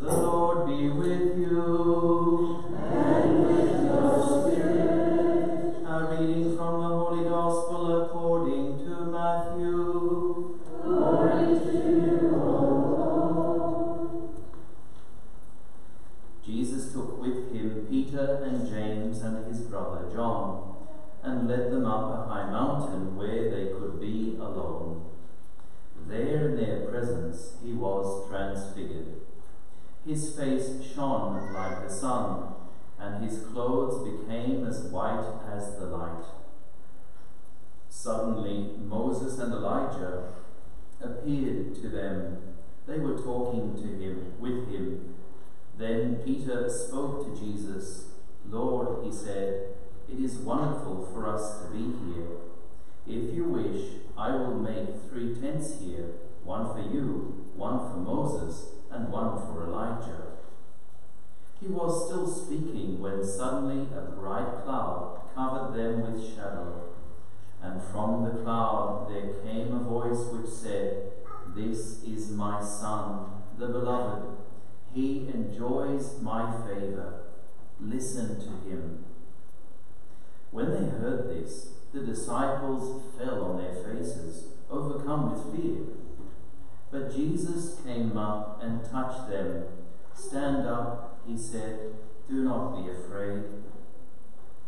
The Lord be with you. And with your spirit. A reading from the Holy Gospel according to Matthew. Glory to you, O Lord. Jesus took with him Peter and James and his brother John, and led them up a high mountain where they could be alone. There in their presence he was transfigured. His face shone like the sun, and his clothes became as white as the light. Suddenly Moses and Elijah appeared to them. They were talking with him. Then Peter spoke to Jesus. "Lord," he said, "it is wonderful for us to be here. If you wish, I will make 3 tents here, one for you, one for Moses, and one for Elijah." He was still speaking when suddenly a bright cloud covered them with shadow. And from the cloud there came a voice which said, "This is my Son, the Beloved. He enjoys my favor. Listen to him." When they heard this, the disciples fell on their faces, overcome with fear. But Jesus came up and touched them. "Stand up," he said, "do not be afraid."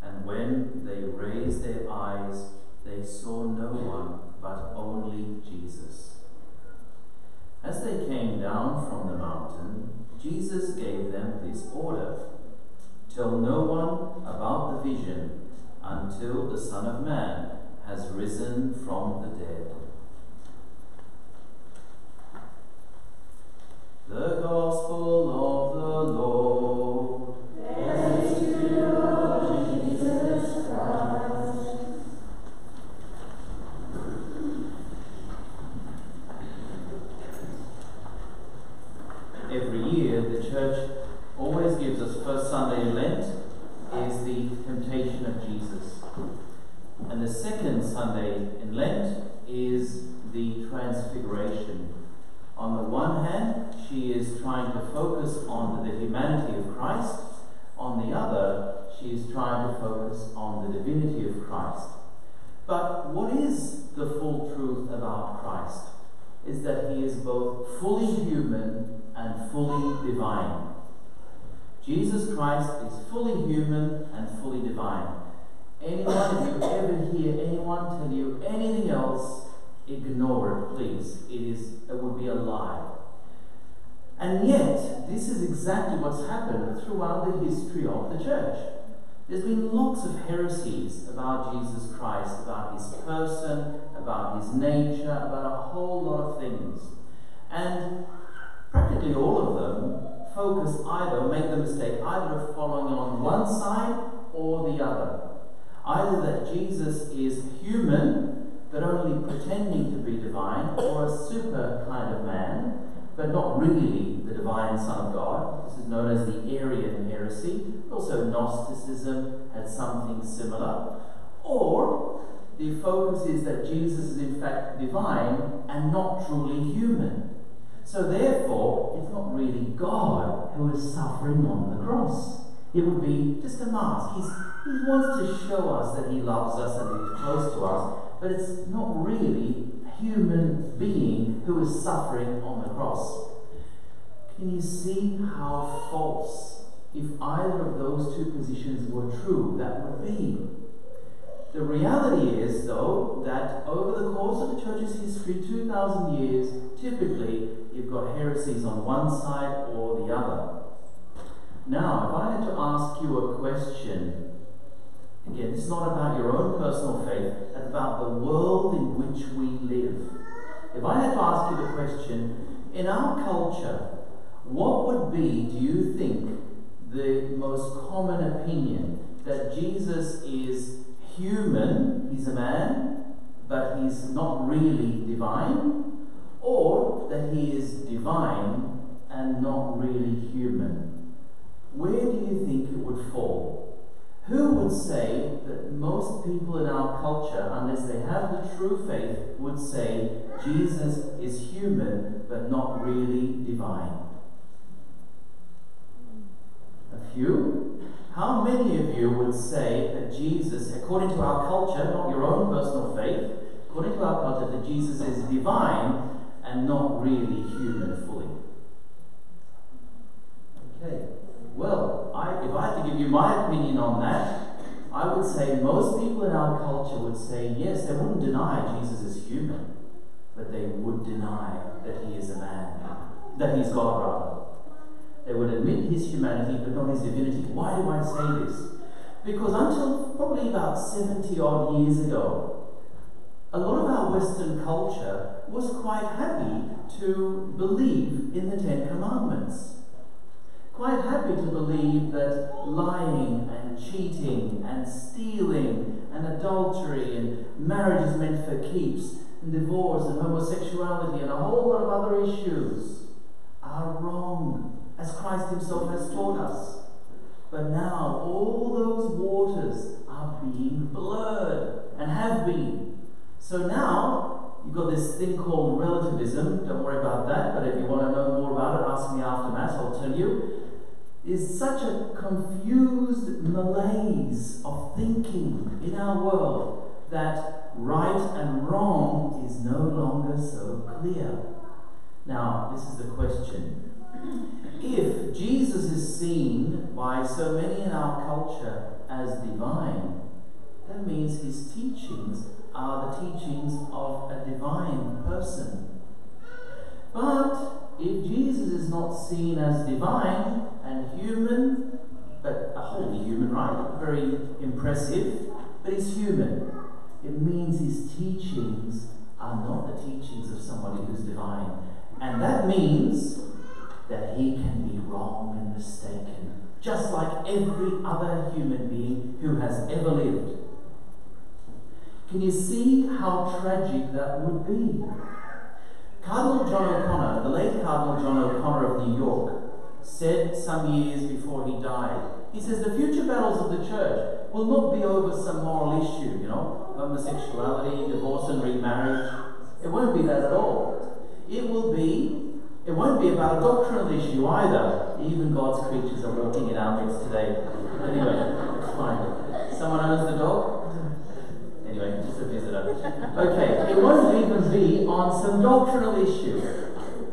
And when they raised their eyes, they saw no one but only Jesus. As they came down from the mountain, Jesus gave them this order: "Tell no one about the vision until the Son of Man has risen from the dead." The Gospel of the Lord. Thanks to you, Lord Jesus Christ. Every year, the Church always gives us first Sunday in Lent is the temptation of Jesus. And the second Sunday in Lent is the Transfiguration. On the one hand, she is trying to focus on the humanity of Christ. On the other, she is trying to focus on the divinity of Christ. But what is the full truth about Christ? Is that he is both fully human and fully divine. Jesus Christ is fully human and fully divine. Anyone, if you ever hear anyone tell you anything else, ignore it, please. It would be a lie. And yet, this is exactly what's happened throughout the history of the Church. There's been lots of heresies about Jesus Christ, about his person, about his nature, about a whole lot of things. And practically all of them make the mistake either of following on one side or the other. Either that Jesus is human, but only pretending to be divine, or a super kind of man, but not really the divine Son of God. This is known as the Arian heresy. Also Gnosticism had something similar. Or the focus is that Jesus is in fact divine and not truly human. So therefore, it's not really God who is suffering on the cross. It would be just a mask. He wants to show us that he loves us and he's close to us, but it's not really a human being who is suffering on the cross. Can you see how false, if either of those two positions were true, that would be? The reality is, though, that over the course of the Church's history, 2,000 years, typically you've got heresies on one side or the other. Now, if I had to ask you a question, again, this is not about your own personal faith, it's about the world in which we live. If I had to ask you the question, in our culture, what would be, do you think, the most common opinion? That Jesus is human, he's a man, but he's not really divine? Or that he is divine and not really human? Where do you think it would fall? Who would say that most people in our culture, unless they have the true faith, would say Jesus is human but not really divine? A few. How many of you would say that Jesus, according to our culture, not your own personal faith, according to our culture, that Jesus is divine and not really human fully? Okay. Well, if I had to give you my opinion on that, I would say most people in our culture would say, yes, they wouldn't deny Jesus is human, but they would deny that he is a man, that he's God rather. They would admit his humanity, but not his divinity. Why do I say this? Because until probably about 70 odd years ago, a lot of our Western culture was quite happy to believe in the Ten Commandments. Quite happy to believe that lying and cheating and stealing and adultery and marriage is meant for keeps and divorce and homosexuality and a whole lot of other issues are wrong, as Christ himself has taught us. But now all those waters are being blurred and have been. So now you've got this thing called relativism. Don't worry about that, but if you want to know more about it, ask me after Mass, I'll tell you. Is such a confused malaise of thinking in our world that right and wrong is no longer so clear. Now, this is the question. If Jesus is seen by so many in our culture as divine, that means his teachings are the teachings of a divine person. But if Jesus is not seen as divine and human, but a wholly human, right? Very impressive, but he's human. It means his teachings are not the teachings of somebody who's divine. And that means that he can be wrong and mistaken, just like every other human being who has ever lived. Can you see how tragic that would be? Cardinal John O'Connor, the late Cardinal John O'Connor of New York, said some years before he died, he says the future battles of the church will not be over some moral issue, homosexuality, divorce and remarriage. It won't be that at all. It won't be about a doctrinal issue either. Even God's creatures are walking in our midst today. Anyway, it's fine. Someone owns the dog? Anyway, just a visitor. Okay, it won't even be on some doctrinal issue.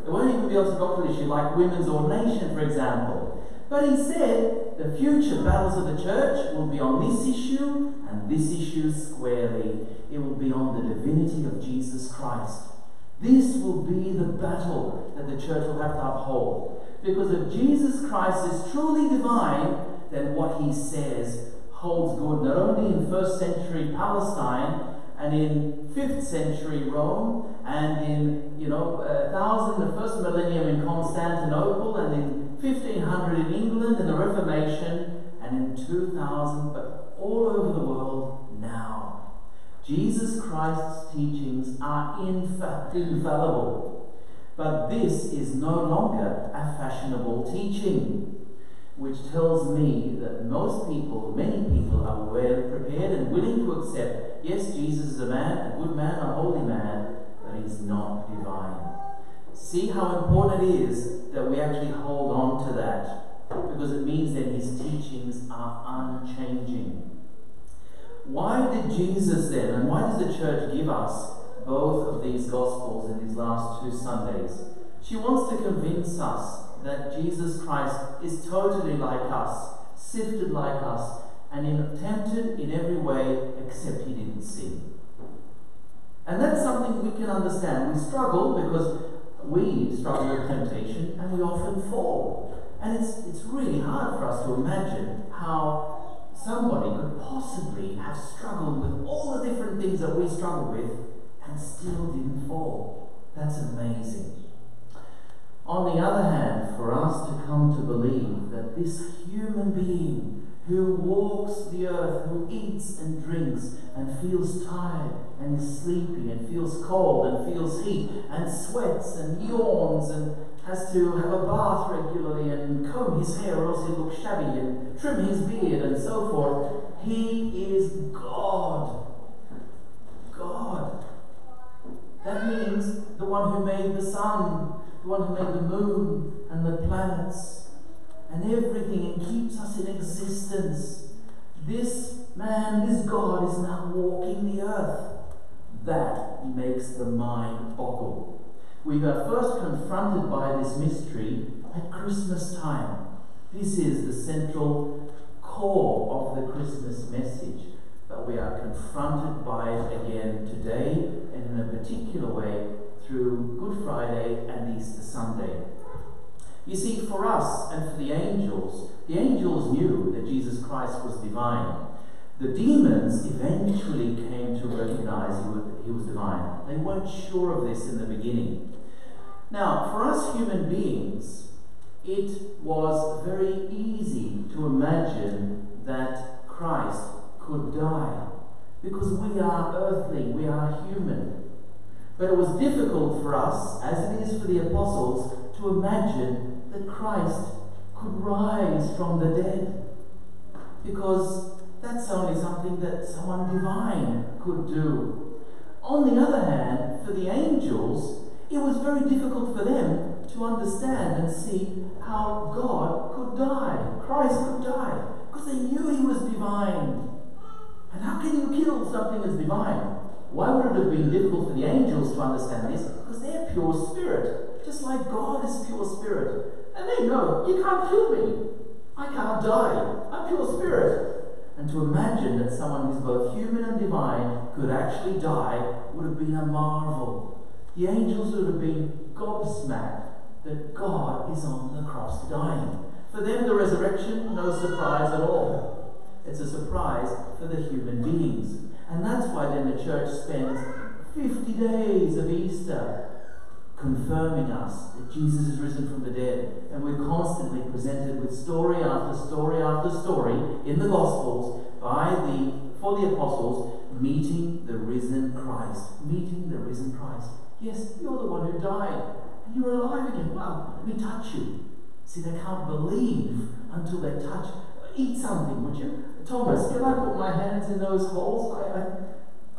It won't even be on some doctrinal issue like women's ordination, for example. But he said the future battles of the church will be on this issue and this issue squarely. It will be on the divinity of Jesus Christ. This will be the battle that the church will have to uphold. Because if Jesus Christ is truly divine, then what he says holds good not only in 1st century Palestine and in 5th century Rome and in the first millennium in Constantinople and in 1500 in England in the Reformation and in 2000, but all over the world now. Jesus Christ's teachings are infallible, but this is no longer a fashionable teaching, which tells me that many people are well prepared and willing to accept, yes, Jesus is a man, a good man, a holy man, but he's not divine. See how important it is that we actually hold on to that, because it means that his teachings are unchanging. Why did Jesus then, and why does the church give us both of these Gospels in these last 2 Sundays? She wants to convince us that Jesus Christ is totally like us, sifted like us, and tempted in every way except he didn't sin. And that's something we can understand. We struggle because we struggle with temptation and we often fall. And it's really hard for us to imagine how somebody could possibly have struggled with all the different things that we struggle with and still didn't fall. That's amazing. On the other hand, for us to come to believe that this human being who walks the earth, who eats and drinks and feels tired and is sleepy and feels cold and feels heat and sweats and yawns and has to have a bath regularly and comb his hair or else he'll look shabby and trim his beard and so forth, he is God. God. That means the one who made the sun, the one who made the moon and the planets. and everything, and keeps us in existence. This man, this God is now walking the earth. That makes the mind boggle. We are first confronted by this mystery at Christmas time. This is the central core of the Christmas message, but we are confronted by it again today, and in a particular way through Good Friday and Easter Sunday. You see, for us and for the angels knew that Jesus Christ was divine. The demons eventually came to recognize he was divine. They weren't sure of this in the beginning. Now, for us human beings, it was very easy to imagine that Christ could die, because we are earthly, we are human. But it was difficult for us, as it is for the apostles, to imagine that Christ could rise from the dead, because that's only something that someone divine could do. On the other hand, for the angels, it was very difficult for them to understand and see how God could die, Christ could die, because they knew he was divine. And how can you kill something as divine? Why would it have been difficult for the angels to understand this? Because they're pure spirit, just like God is pure spirit. And they know, you can't kill me. I can't die. I'm pure spirit. And to imagine that someone who's both human and divine could actually die would have been a marvel. The angels would have been gobsmacked that God is on the cross dying. For them, the resurrection, no surprise at all. It's a surprise for the human beings. And that's why then the church spends 50 days of Easter confirming us that Jesus is risen from the dead. And we're constantly presented with story after story after story in the Gospels for the apostles, meeting the risen Christ. Meeting the risen Christ. Yes, you're the one who died, and you're alive again. Wow, let me touch you. See, they can't believe until they touch. Eat something, would you? Thomas, can I put my hands in those holes?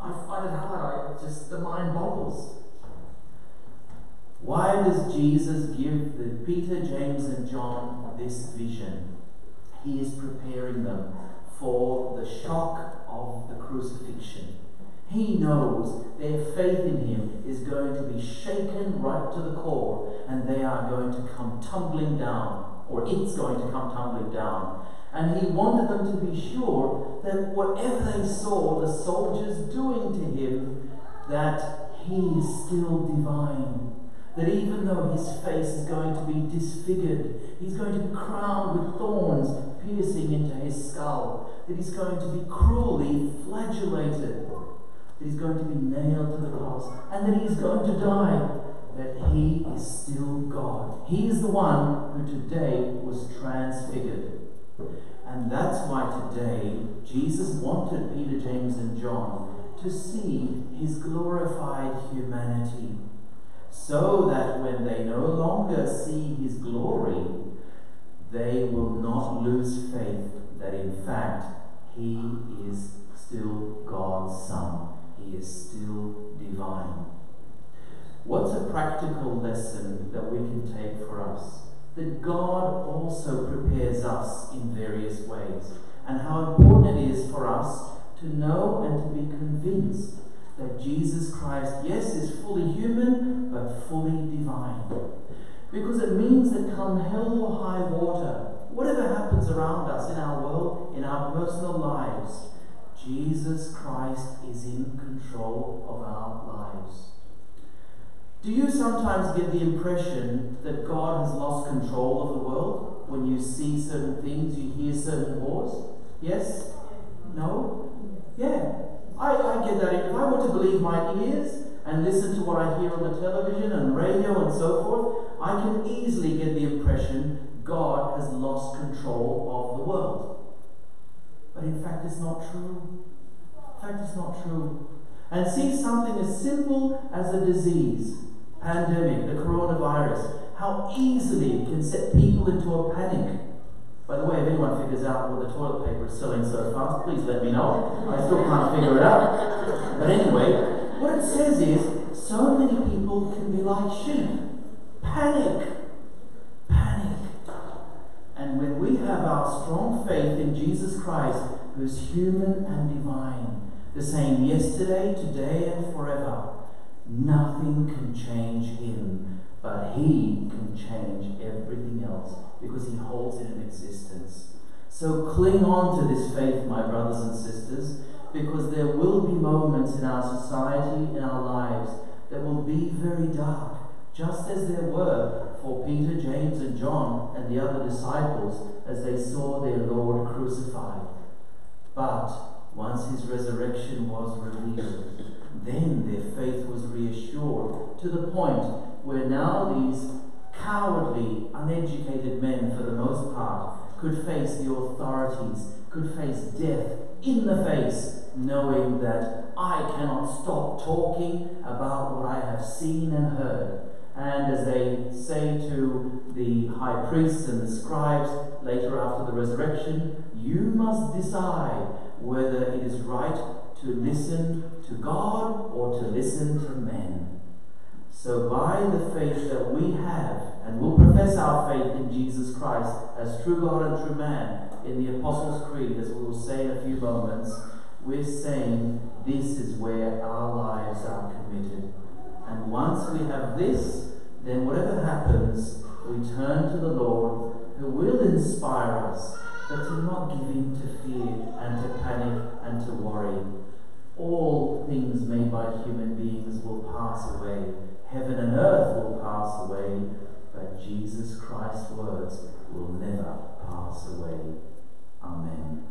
I find it hard. The mind boggles. Why does Jesus give Peter, James, and John this vision? He is preparing them for the shock of the crucifixion. He knows their faith in him is going to be shaken right to the core, and they are going to come tumbling down, or it's going to come tumbling down. And he wanted them to be sure that whatever they saw the soldiers doing to him, that he is still divine. That even though his face is going to be disfigured, he's going to be crowned with thorns piercing into his skull, that he's going to be cruelly flagellated, that he's going to be nailed to the cross, and that he's going to die, that he is still God. He is the one who today was transfigured. And that's why today Jesus wanted Peter, James, and John to see his glorified humanity, so that when they no longer see his glory, they will not lose faith that in fact he is still God's Son. He is still divine. What's a practical lesson that we can take for us? That God also prepares us in various ways, and how important it is for us to know and to be convinced that Jesus Christ, yes, is fully human, but fully divine. Because it means that come hell or high water, whatever happens around us in our world, in our personal lives, Jesus Christ is in control of our lives. Do you sometimes get the impression that God has lost control of the world when you see certain things, you hear certain wars? Yes? No? Yeah. I get that. If I were to believe my ears and listen to what I hear on the television and radio and so forth, I can easily get the impression God has lost control of the world. But in fact, it's not true. In fact, it's not true. And see something as simple as a disease, pandemic, the coronavirus, how easily it can set people into a panic. By the way, if anyone figures out what the toilet paper is selling so fast, please let me know. I still can't figure it out. But anyway, what it says is, so many people can be like sheep. Panic. And have our strong faith in Jesus Christ, who is human and divine, the same yesterday, today, and forever, nothing can change him, but he can change everything else because he holds it in existence. So cling on to this faith, my brothers and sisters, because there will be moments in our society, in our lives, that will be very dark, just as there were for Peter, James, and John and the other disciples as they saw their Lord crucified. But once his resurrection was revealed, then their faith was reassured to the point where now these cowardly, uneducated men, for the most part, could face the authorities, could face death in the face, knowing that I cannot stop talking about what I have seen and heard. And as they say to the high priests and the scribes later after the resurrection, you must decide whether it is right to listen to God or to listen to men. So by the faith that we have, and will profess our faith in Jesus Christ as true God and true man in the Apostles' Creed, as we will say in a few moments, we're saying this is where our lives are committed. And once we have this, then whatever happens, we turn to the Lord, who will inspire us, but to not give in to fear and to panic and to worry. All things made by human beings will pass away. Heaven and earth will pass away, but Jesus Christ's words will never pass away. Amen.